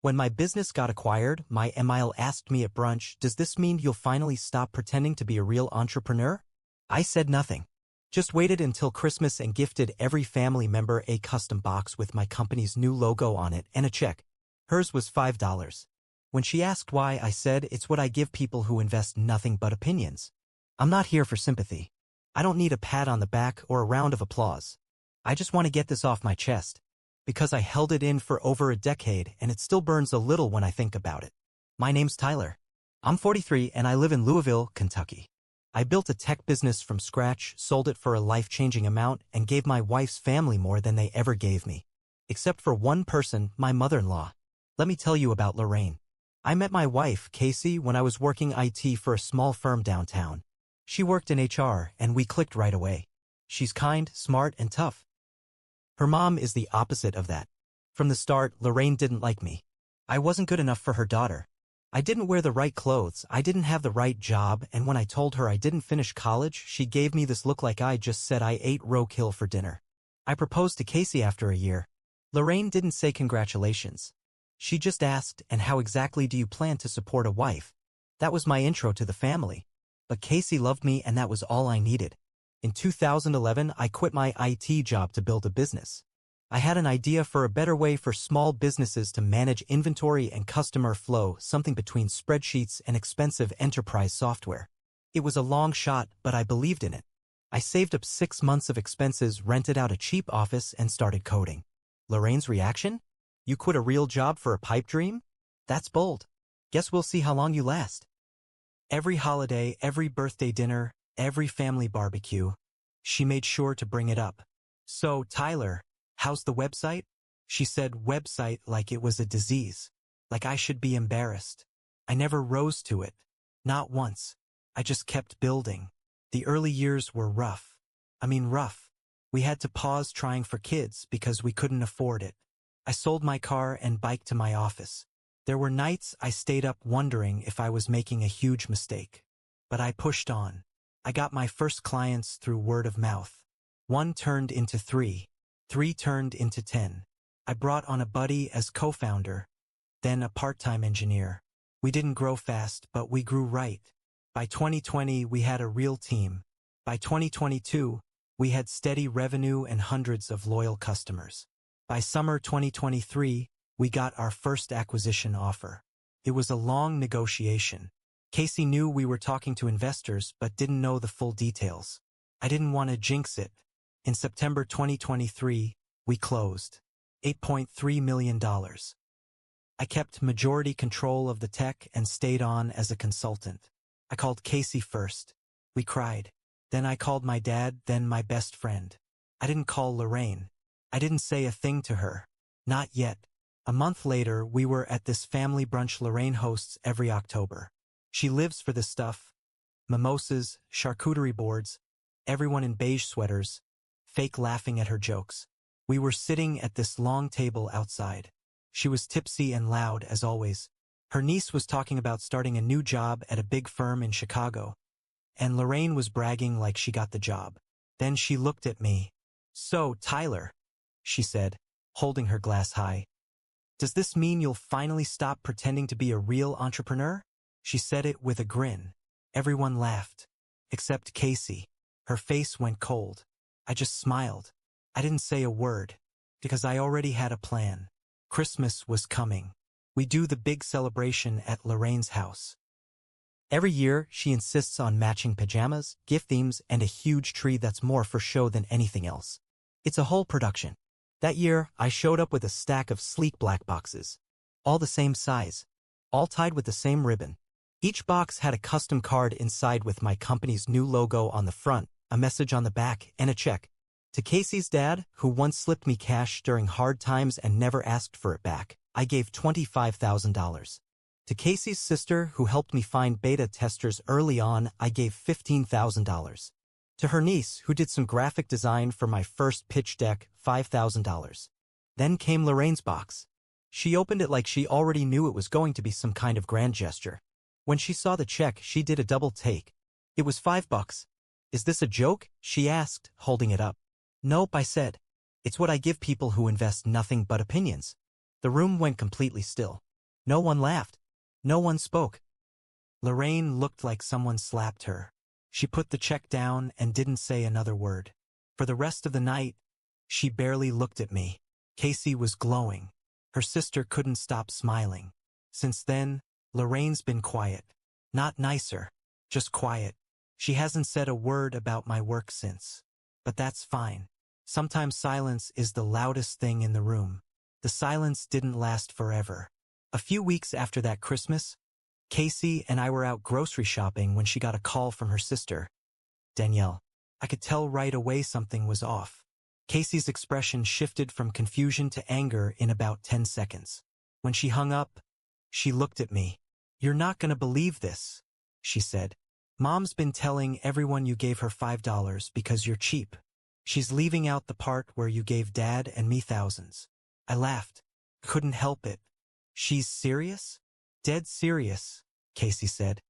When my business got acquired, my Emile asked me at brunch, "Does this mean you'll finally stop pretending to be a real entrepreneur?" I said nothing. Just waited until Christmas and gifted every family member a custom box with my company's new logo on it and a check. Hers was $5. When she asked why, I said, "It's what I give people who invest nothing but opinions. I'm not here for sympathy. I don't need a pat on the back or a round of applause. I just want to get this off my chest, because I held it in for over a decade and it still burns a little when I think about it." My name's Tyler. I'm 43 and I live in Louisville, Kentucky. I built a tech business from scratch, sold it for a life-changing amount, and gave my wife's family more than they ever gave me. Except for one person, my mother-in-law. Let me tell you about Lorraine. I met my wife, Casey, when I was working IT for a small firm downtown. She worked in HR, and we clicked right away. She's kind, smart, and tough. Her mom is the opposite of that. From the start, Lorraine didn't like me. I wasn't good enough for her daughter. I didn't wear the right clothes, I didn't have the right job, and when I told her I didn't finish college, she gave me this look like I just said I ate roadkill for dinner. I proposed to Casey after a year. Lorraine didn't say congratulations. She just asked, "And how exactly do you plan to support a wife?" That was my intro to the family. But Casey loved me and that was all I needed. In 2011, I quit my IT job to build a business. I had an idea for a better way for small businesses to manage inventory and customer flow, something between spreadsheets and expensive enterprise software. It was a long shot, but I believed in it. I saved up 6 months of expenses, rented out a cheap office, and started coding. Lorraine's reaction? "You quit a real job for a pipe dream? That's bold. Guess we'll see how long you last." Every holiday, every birthday dinner, every family barbecue, she made sure to bring it up. "So, Tyler, how's the website?" She said website like it was a disease, like I should be embarrassed. I never rose to it. Not once. I just kept building. The early years were rough. Rough. We had to pause trying for kids because we couldn't afford it. I sold my car and biked to my office. There were nights I stayed up wondering if I was making a huge mistake. But I pushed on. I got my first clients through word of mouth. 1 turned into 3. 3 turned into 10. I brought on a buddy as co-founder, then a part-time engineer. We didn't grow fast, but we grew right. By 2020, we had a real team. By 2022, we had steady revenue and hundreds of loyal customers. By summer 2023, we got our first acquisition offer. It was a long negotiation. Casey knew we were talking to investors but didn't know the full details. I didn't want to jinx it. In September 2023, we closed $8.3 million. I kept majority control of the tech and stayed on as a consultant. I called Casey first. We cried. Then I called my dad, then my best friend. I didn't call Lorraine. I didn't say a thing to her. Not yet. A month later, we were at this family brunch Lorraine hosts every October. She lives for this stuff. Mimosas, charcuterie boards, everyone in beige sweaters, fake laughing at her jokes. We were sitting at this long table outside. She was tipsy and loud, as always. Her niece was talking about starting a new job at a big firm in Chicago. And Lorraine was bragging like she got the job. Then she looked at me. "So, Tyler," she said, holding her glass high, "does this mean you'll finally stop pretending to be a real entrepreneur?" She said it with a grin. Everyone laughed. Except Casey. Her face went cold. I just smiled. I didn't say a word, because I already had a plan. Christmas was coming. We do the big celebration at Lorraine's house. Every year, she insists on matching pajamas, gift themes, and a huge tree that's more for show than anything else. It's a whole production. That year, I showed up with a stack of sleek black boxes. All the same size. All tied with the same ribbon. Each box had a custom card inside with my company's new logo on the front, a message on the back, and a check. To Casey's dad, who once slipped me cash during hard times and never asked for it back, I gave $25,000. To Casey's sister, who helped me find beta testers early on, I gave $15,000. To her niece, who did some graphic design for my first pitch deck, $5,000. Then came Lorraine's box. She opened it like she already knew it was going to be some kind of grand gesture. When she saw the check, she did a double take. It was $5. "Is this a joke?" she asked, holding it up. "Nope," I said. "It's what I give people who invest nothing but opinions." The room went completely still. No one laughed. No one spoke. Lorraine looked like someone slapped her. She put the check down and didn't say another word. For the rest of the night, she barely looked at me. Casey was glowing. Her sister couldn't stop smiling. Since then, Lorraine's been quiet. Not nicer, just quiet. She hasn't said a word about my work since. But that's fine. Sometimes silence is the loudest thing in the room. The silence didn't last forever. A few weeks after that Christmas, Casey and I were out grocery shopping when she got a call from her sister, Danielle. I could tell right away something was off. Casey's expression shifted from confusion to anger in about 10 seconds. When she hung up, she looked at me. "You're not gonna believe this," she said. "Mom's been telling everyone you gave her $5 because you're cheap. She's leaving out the part where you gave Dad and me thousands." I laughed. Couldn't help it. "She's serious?" "Dead serious," Casey said.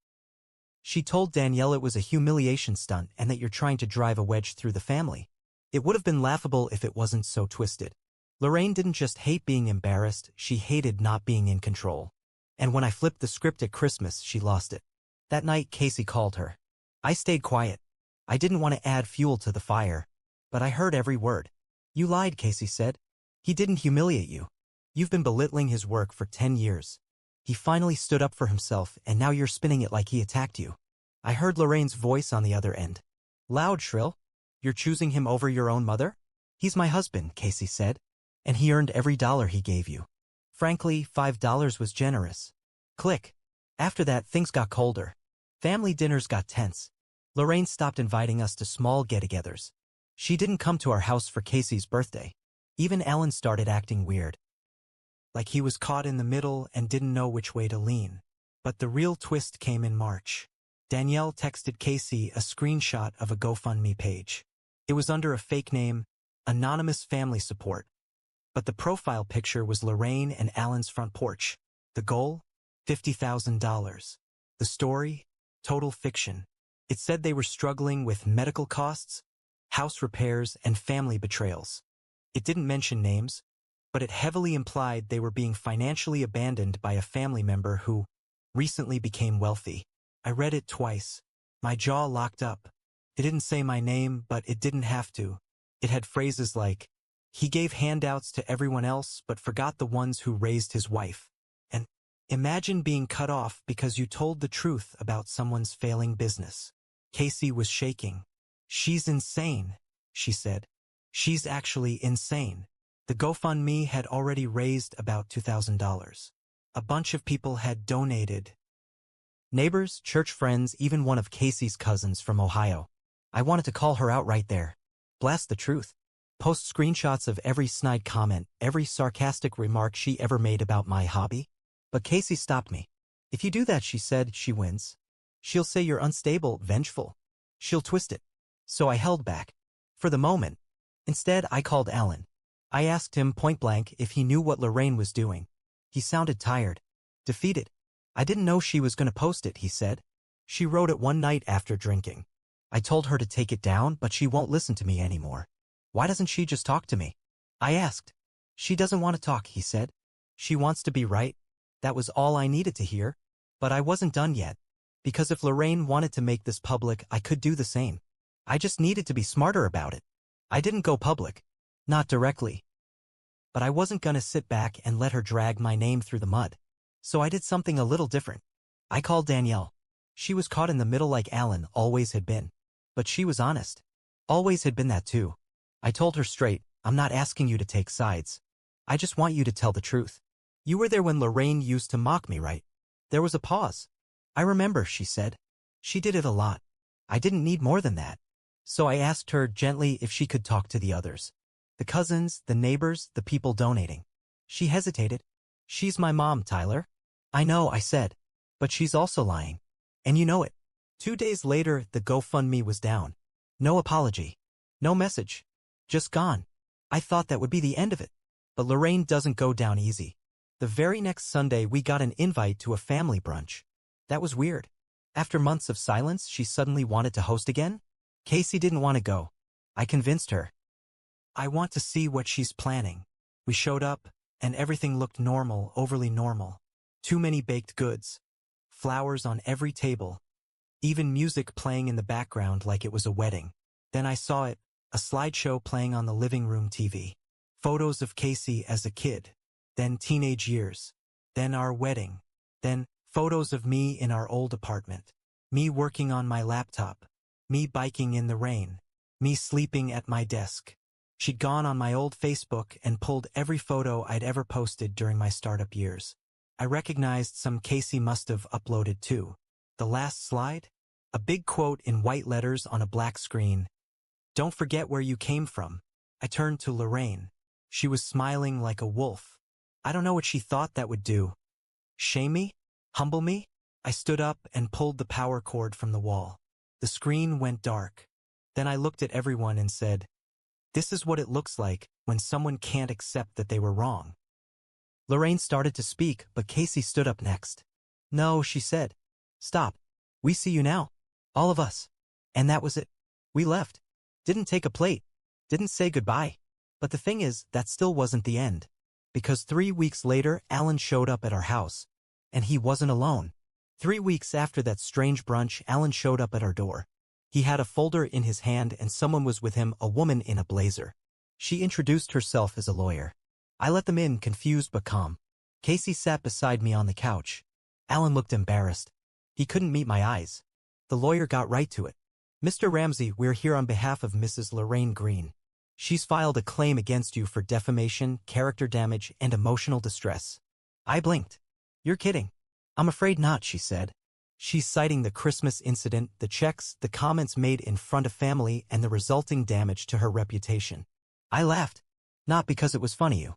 "She told Danielle it was a humiliation stunt and that you're trying to drive a wedge through the family. It would have been laughable if it wasn't so twisted." Lorraine didn't just hate being embarrassed, she hated not being in control. And when I flipped the script at Christmas, she lost it. That night, Casey called her. I stayed quiet. I didn't want to add fuel to the fire. But I heard every word. "You lied," Casey said. "He didn't humiliate you. You've been belittling his work for 10 years. He finally stood up for himself, and now you're spinning it like he attacked you." I heard Lorraine's voice on the other end. Loud, shrill. "You're choosing him over your own mother?" "He's my husband," Casey said. "And he earned every dollar he gave you. Frankly, $5 was generous." Click. After that, things got colder. Family dinners got tense. Lorraine stopped inviting us to small get-togethers. She didn't come to our house for Casey's birthday. Even Alan started acting weird. Like he was caught in the middle and didn't know which way to lean. But the real twist came in March. Danielle texted Casey a screenshot of a GoFundMe page. It was under a fake name, Anonymous Family Support. But the profile picture was Lorraine and Alan's front porch. The goal? $50,000. The story? Total fiction. It said they were struggling with medical costs, house repairs, and family betrayals. It didn't mention names, but it heavily implied they were being financially abandoned by a family member who recently became wealthy. I read it twice. My jaw locked up. It didn't say my name, but it didn't have to. It had phrases like, "He gave handouts to everyone else but forgot the ones who raised his wife." And imagine being cut off because you told the truth about someone's failing business. Casey was shaking. "She's insane," she said. "She's actually insane." The GoFundMe had already raised about $2,000. A bunch of people had donated. Neighbors, church friends, even one of Casey's cousins from Ohio. I wanted to call her out right there. Blast the truth. Post screenshots of every snide comment, every sarcastic remark she ever made about my hobby. But Casey stopped me. "If you do that," she said, "she wins. She'll say you're unstable, vengeful. She'll twist it." So I held back. For the moment. Instead, I called Alan. I asked him point blank if he knew what Lorraine was doing. He sounded tired. Defeated. "I didn't know she was going to post it," he said. "She wrote it one night after drinking. I told her to take it down, but she won't listen to me anymore. Why doesn't she just talk to me?" I asked. "She doesn't want to talk," he said. "She wants to be right." That was all I needed to hear. But I wasn't done yet. Because if Lorraine wanted to make this public, I could do the same. I just needed to be smarter about it. I didn't go public. Not directly. But I wasn't gonna sit back and let her drag my name through the mud. So I did something a little different. I called Danielle. She was caught in the middle like Alan always had been. But she was honest. Always had been that too. I told her straight, "I'm not asking you to take sides. I just want you to tell the truth. You were there when Lorraine used to mock me, right?" There was a pause. "I remember," she said. "She did it a lot. I didn't need more than that." So I asked her gently if she could talk to the others. The cousins, the neighbors, the people donating. She hesitated. "She's my mom, Tyler." "I know," I said. "But she's also lying. And you know it." 2 days later, the GoFundMe was down. No apology. No message. Just gone. I thought that would be the end of it. But Lorraine doesn't go down easy. The very next Sunday, we got an invite to a family brunch. That was weird. After months of silence, she suddenly wanted to host again? Casey didn't want to go. I convinced her. "I want to see what she's planning." We showed up, and everything looked normal, overly normal. Too many baked goods. Flowers on every table. Even music playing in the background like it was a wedding. Then I saw it, a slideshow playing on the living room TV. Photos of Casey as a kid. Then teenage years. Then our wedding. Then photos of me in our old apartment. Me working on my laptop. Me biking in the rain. Me sleeping at my desk. She'd gone on my old Facebook and pulled every photo I'd ever posted during my startup years. I recognized some Casey must have uploaded too. The last slide? A big quote in white letters on a black screen. Don't forget where you came from. I turned to Lorraine. She was smiling like a wolf. I don't know what she thought that would do. Shame me? Humble me? I stood up and pulled the power cord from the wall. The screen went dark. Then I looked at everyone and said, "This is what it looks like when someone can't accept that they were wrong." Lorraine started to speak, but Casey stood up next. "No," she said. "Stop. We see you now. All of us." And that was it. We left. Didn't take a plate. Didn't say goodbye. But the thing is, that still wasn't the end. Because 3 weeks later, Alan showed up at our house. And he wasn't alone. 3 weeks after that strange brunch, Alan showed up at our door. He had a folder in his hand and someone was with him, a woman in a blazer. She introduced herself as a lawyer. I let them in, confused but calm. Casey sat beside me on the couch. Alan looked embarrassed. He couldn't meet my eyes. The lawyer got right to it. "Mr. Ramsey, we're here on behalf of Mrs. Lorraine Green. She's filed a claim against you for defamation, character damage, and emotional distress." I blinked. "You're kidding." "I'm afraid not," she said. "She's citing the Christmas incident, the checks, the comments made in front of family, and the resulting damage to her reputation." I laughed. Not because it was funny,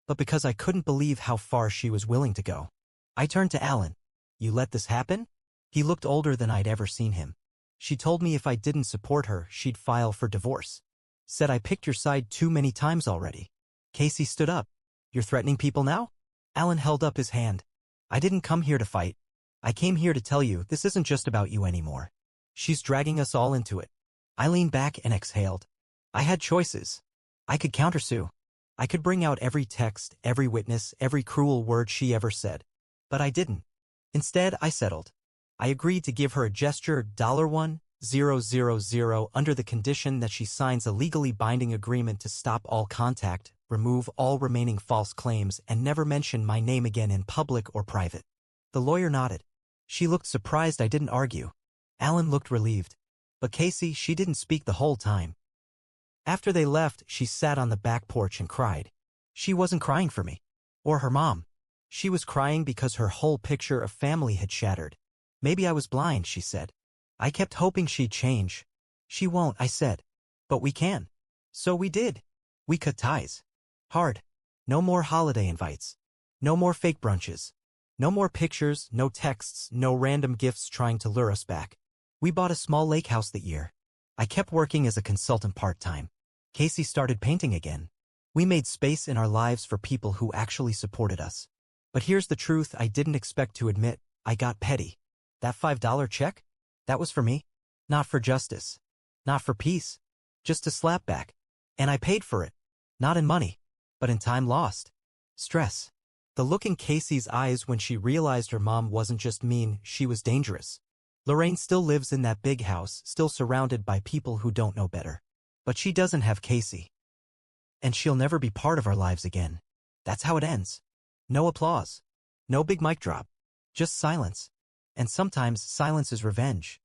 but because I couldn't believe how far she was willing to go. I turned to Alan. "You let this happen?" He looked older than I'd ever seen him. "She told me if I didn't support her, she'd file for divorce. Said I picked your side too many times already." Casey stood up. "You're threatening people now?" Alan held up his hand. "I didn't come here to fight. I came here to tell you this isn't just about you anymore. She's dragging us all into it." I leaned back and exhaled. I had choices. I could countersue. I could bring out every text, every witness, every cruel word she ever said. But I didn't. Instead, I settled. I agreed to give her a gesture $1,000 under the condition that she signs a legally binding agreement to stop all contact, remove all remaining false claims, and never mention my name again in public or private. The lawyer nodded. She looked surprised I didn't argue. Alan looked relieved. But Casey, she didn't speak the whole time. After they left, she sat on the back porch and cried. She wasn't crying for me. Or her mom. She was crying because her whole picture of family had shattered. "Maybe I was blind," she said. I kept hoping she'd change. "She won't," I said. "But we can." So we did. We cut ties. Hard. No more holiday invites. No more fake brunches. No more pictures, no texts, no random gifts trying to lure us back. We bought a small lake house that year. I kept working as a consultant part-time. Casey started painting again. We made space in our lives for people who actually supported us. But here's the truth I didn't expect to admit. I got petty. That $5 check? That was for me. Not for justice. Not for peace. Just a slapback. And I paid for it. Not in money, but in time lost. Stress. The look in Casey's eyes when she realized her mom wasn't just mean, she was dangerous. Lorraine still lives in that big house, still surrounded by people who don't know better. But she doesn't have Casey. And she'll never be part of our lives again. That's how it ends. No applause. No big mic drop. Just silence. And sometimes silence is revenge.